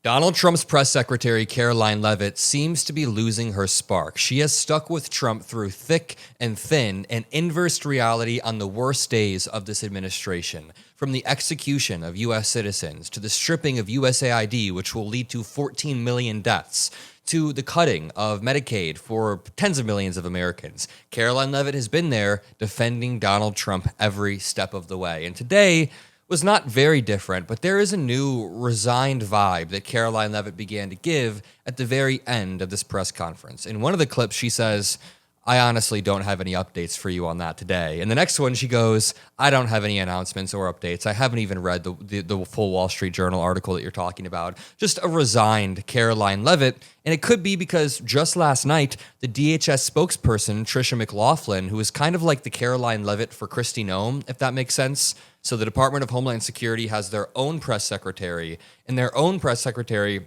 Donald Trump's press secretary, Karoline Leavitt, seems to be losing her spark. She has stuck with Trump through thick and thin and inversed reality on the worst days of this administration. From the execution of U.S. citizens to the stripping of USAID, which will lead to 14 million deaths, to the cutting of Medicaid for tens of millions of Americans. Karoline Leavitt has been there defending Donald Trump every step of the way. And today was not very different, but there is a new resigned vibe that Karoline Leavitt began to give at the very end of this press conference. In one of the clips, she says, "I honestly don't have any updates for you on that today." And the next one, she goes, "I don't have any announcements or updates. I haven't even read the full Wall Street Journal article that you're talking about." Just a resigned Karoline Leavitt. And it could be because just last night, the DHS spokesperson, Tricia McLaughlin, who is kind of like the Karoline Leavitt for Kristi Noem, if that makes sense. So the Department of Homeland Security has their own press secretary, and their own press secretary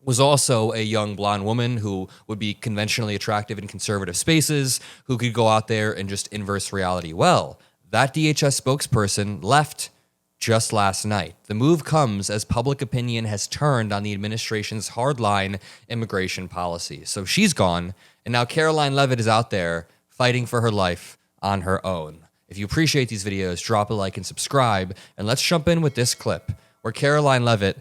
was also a young blonde woman who would be conventionally attractive in conservative spaces, who could go out there and just inverse reality. Well, that DHS spokesperson left just last night. The move comes as public opinion has turned on the administration's hardline immigration policy. So she's gone, and now Karoline Leavitt is out there fighting for her life on her own. If you appreciate these videos, drop a like and subscribe, and let's jump in with this clip where Karoline Leavitt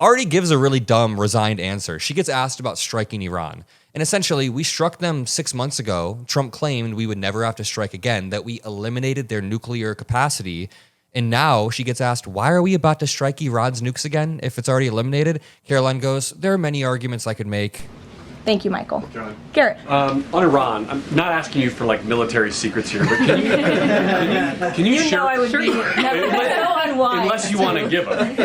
already gives a really dumb, resigned answer. She gets asked about striking Iran. And essentially, we struck them 6 months ago. Trump claimed we would never have to strike again, that we eliminated their nuclear capacity. And now she gets asked, why are we about to strike Iran's nukes again if it's already eliminated? Caroline goes, there are many arguments I could make. Thank you, Michael. John. Garrett. On Iran, I'm not asking you for like military secrets here, but can you share? Know I would be so unwise. Unless you want to give them.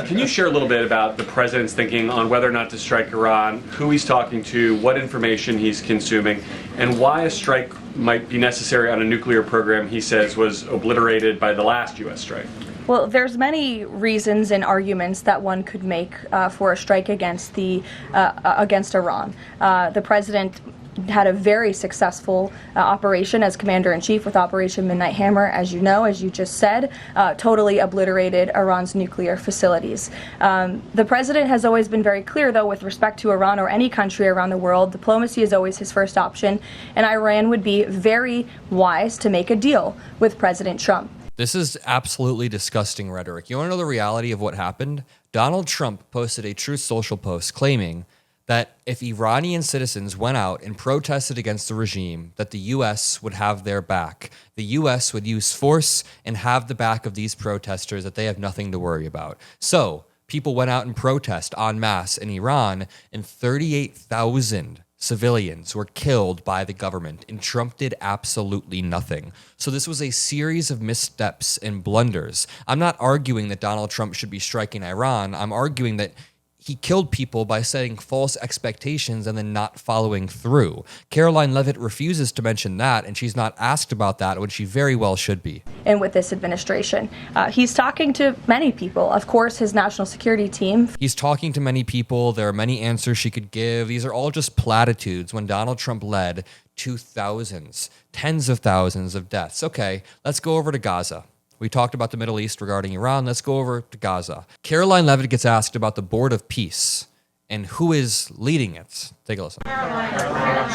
Can you share a little bit about the president's thinking on whether or not to strike Iran, who he's talking to, what information he's consuming, and why a strike might be necessary on a nuclear program he says was obliterated by the last U.S. strike? Well, there's many reasons and arguments that one could make for a strike against Iran. The president had a very successful operation as commander-in-chief with Operation Midnight Hammer, as you know, as you just said, totally obliterated Iran's nuclear facilities. The president has always been very clear, though, with respect to Iran or any country around the world, diplomacy is always his first option, and Iran would be very wise to make a deal with President Trump. This is absolutely disgusting rhetoric. You want to know the reality of what happened? Donald Trump posted a Truth Social post claiming that if Iranian citizens went out and protested against the regime, that the U.S. would have their back. The U.S. would use force and have the back of these protesters, that they have nothing to worry about. So people went out and protest en masse in Iran, and 38,000 civilians were killed by the government, and Trump did absolutely nothing. So this was a series of missteps and blunders. I'm not arguing that Donald Trump should be striking Iran. I'm arguing that he killed people by setting false expectations and then not following through. Karoline Leavitt refuses to mention that, and she's not asked about that when she very well should be. And with this administration, he's talking to many people. Of course, his national security team. He's talking to many people. There are many answers she could give. These are all just platitudes when Donald Trump led to thousands, tens of thousands of deaths. Okay, let's go over to Gaza. We talked about the Middle East regarding Iran. Let's go over to Gaza. Karoline Leavitt gets asked about the Board of Peace and who is leading it. Take a listen.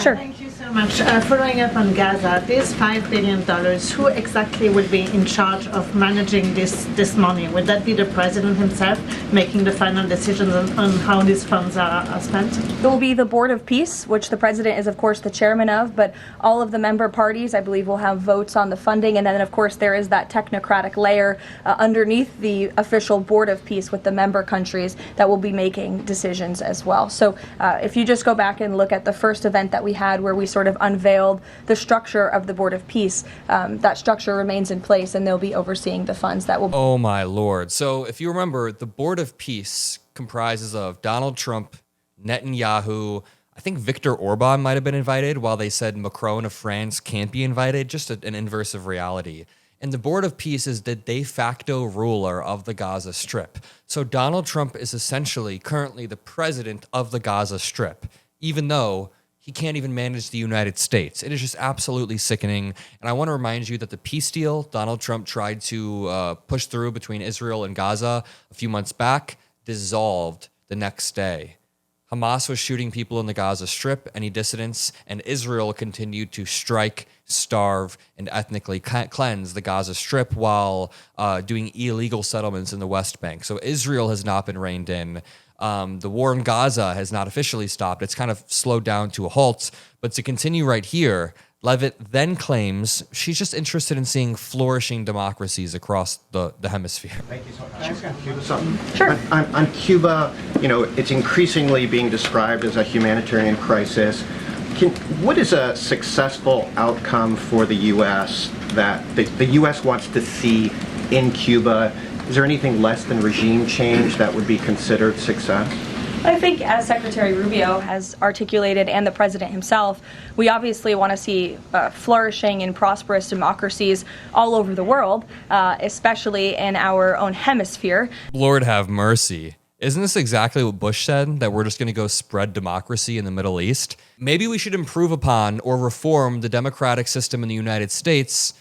Sure. Thank you so much. Following up on Gaza, this $5 billion, who exactly will be in charge of managing this money? Would that be the president himself making the final decisions on how these funds are spent? It will be the Board of Peace, which the president is, of course, the chairman of, but all of the member parties, I believe, will have votes on the funding. And then, of course, there is that technocratic layer underneath the official Board of Peace with the member countries that will be making decisions as well. So if you just go back and look at the first event that we had where we sort of unveiled the structure of the Board of Peace, that structure remains in place and they'll be overseeing the funds that will... Oh my Lord. So if you remember, the Board of Peace comprises of Donald Trump, Netanyahu, I think Viktor Orban might have been invited, while they said Macron of France can't be invited, just an inverse of reality. And the Board of Peace is the de facto ruler of the Gaza Strip. So Donald Trump is essentially currently the president of the Gaza Strip, even though he can't even manage the United States. It is just absolutely sickening. And I want to remind you that the peace deal Donald Trump tried to push through between Israel and Gaza a few months back dissolved the next day. Hamas was shooting people in the Gaza Strip, any dissidents, and Israel continued to strike, starve, and ethnically cleanse the Gaza Strip while doing illegal settlements in the West Bank. So Israel has not been reined in. The war in Gaza has not officially stopped. It's kind of slowed down to a halt. But to continue right here, Leavitt then claims she's just interested in seeing flourishing democracies across the hemisphere. Thank you so much. Can I ask Cuba something? Sure. On Cuba, it's increasingly being described as a humanitarian crisis. What is a successful outcome for the U.S. that the U.S. wants to see in Cuba? Is there anything less than regime change that would be considered success? I think, as Secretary Rubio has articulated, and the president himself, we obviously want to see flourishing and prosperous democracies all over the world, especially in our own hemisphere. Lord have mercy. Isn't this exactly what Bush said, that we're just going to go spread democracy in the Middle East? Maybe we should improve upon or reform the democratic system in the United States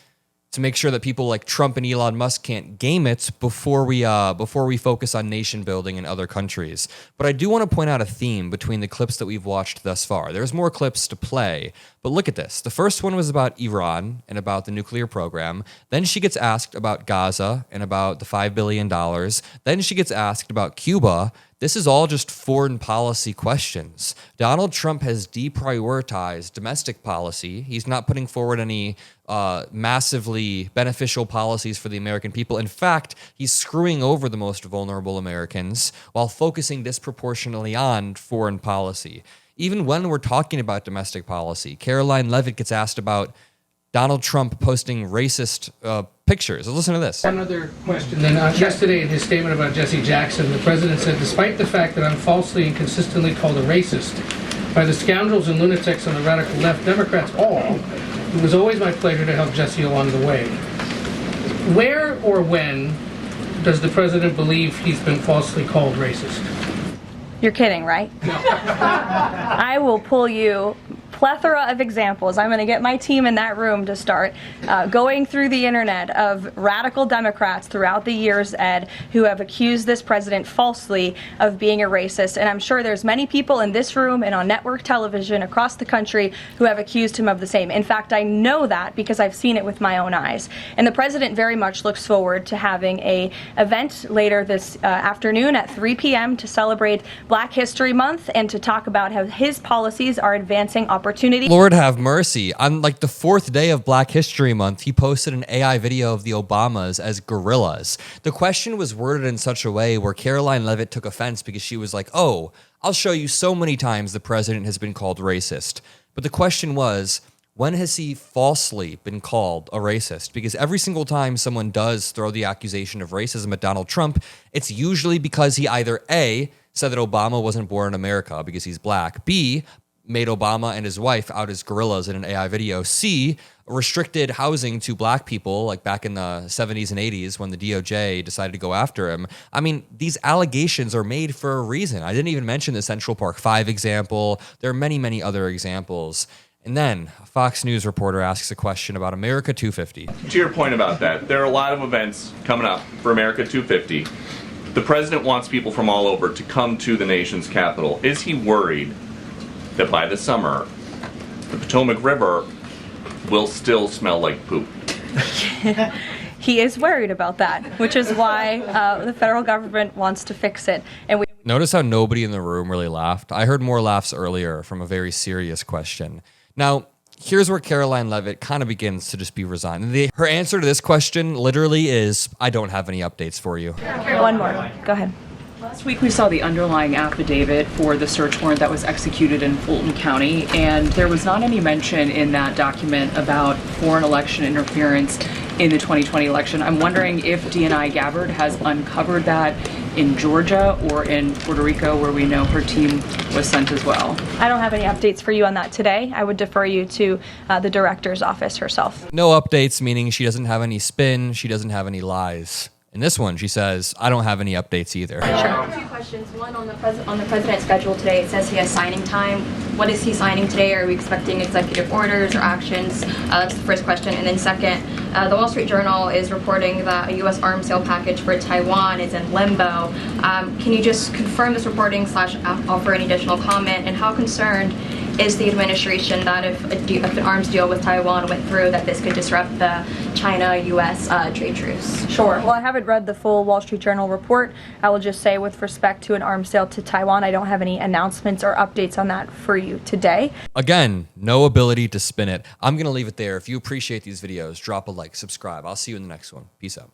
to make sure that people like Trump and Elon Musk can't game it before we focus on nation building in other countries. But I do want to point out a theme between the clips that we've watched thus far. There's more clips to play, but look at this. The first one was about Iran and about the nuclear program. Then she gets asked about Gaza and about the $5 billion. Then she gets asked about Cuba. This is all just foreign policy questions. Donald Trump has deprioritized domestic policy. He's not putting forward any massively beneficial policies for the American people. In fact, he's screwing over the most vulnerable Americans while focusing disproportionately on foreign policy. Even when we're talking about domestic policy, Karoline Leavitt gets asked about Donald Trump posting racist pictures. Listen to this. One other question. Then yesterday in his statement about Jesse Jackson, the president said, despite the fact that I'm falsely and consistently called a racist by the scoundrels and lunatics on the radical left, Democrats all, it was always my pleasure to help Jesse along the way. Where or when does the president believe he's been falsely called racist? You're kidding, right? No. I will pull you plethora of examples. I'm going to get my team in that room to start going through the internet of radical Democrats throughout the years, Ed, who have accused this president falsely of being a racist. And I'm sure there's many people in this room and on network television across the country who have accused him of the same. In fact, I know that because I've seen it with my own eyes. And the president very much looks forward to having an event later this afternoon at 3 p.m. to celebrate Black History Month and to talk about how his policies are advancing opportunity. Lord have mercy. On like the fourth day of Black History Month, he posted an AI video of the Obamas as gorillas. The question was worded in such a way where Karoline Leavitt took offense because she was like, oh, I'll show you so many times the president has been called racist. But the question was, when has he falsely been called a racist? Because every single time someone does throw the accusation of racism at Donald Trump, it's usually because he either A, said that Obama wasn't born in America because he's black, B, made Obama and his wife out as gorillas in an AI video, C, restricted housing to black people like back in the 70s and 80s when the DOJ decided to go after him. I mean, these allegations are made for a reason. I didn't even mention the Central Park 5 example. There are many, many other examples. And then a Fox News reporter asks a question about America 250. To your point about that, there are a lot of events coming up for America 250. The president wants people from all over to come to the nation's capital. Is he worried that by the summer, the Potomac River will still smell like poop? He is worried about that, which is why the federal government wants to fix it. And Notice how nobody in the room really laughed. I heard more laughs earlier from a very serious question. Now, here's where Karoline Leavitt kind of begins to just be resigned. Her answer to this question literally is, I don't have any updates for you. one more. Go ahead. Last week we saw the underlying affidavit for the search warrant that was executed in Fulton County, and there was not any mention in that document about foreign election interference in the 2020 election. I'm wondering if DNI Gabbard has uncovered that in Georgia or in Puerto Rico, where we know her team was sent as well. I don't have any updates for you on that today. I would defer you to the director's office herself. No updates, meaning she doesn't have any spin, she doesn't have any lies. In this one, she says, I don't have any updates either. Two questions. One on the president's schedule today. It says he has signing time. What is he signing today? Are we expecting executive orders or actions? That's the first question. And then second, the Wall Street Journal is reporting that a U.S. arms sale package for Taiwan is in limbo. Can you just confirm this reporting / offer any additional comment? And how concerned is the administration that if an arms deal with Taiwan went through, that this could disrupt the China-U.S. Trade truce? Sure. Well, I haven't read the full Wall Street Journal report. I will just say with respect to an arms sale to Taiwan, I don't have any announcements or updates on that for you today. Again, no ability to spin it. I'm going to leave it there. If you appreciate these videos, drop a like, subscribe. I'll see you in the next one. Peace out.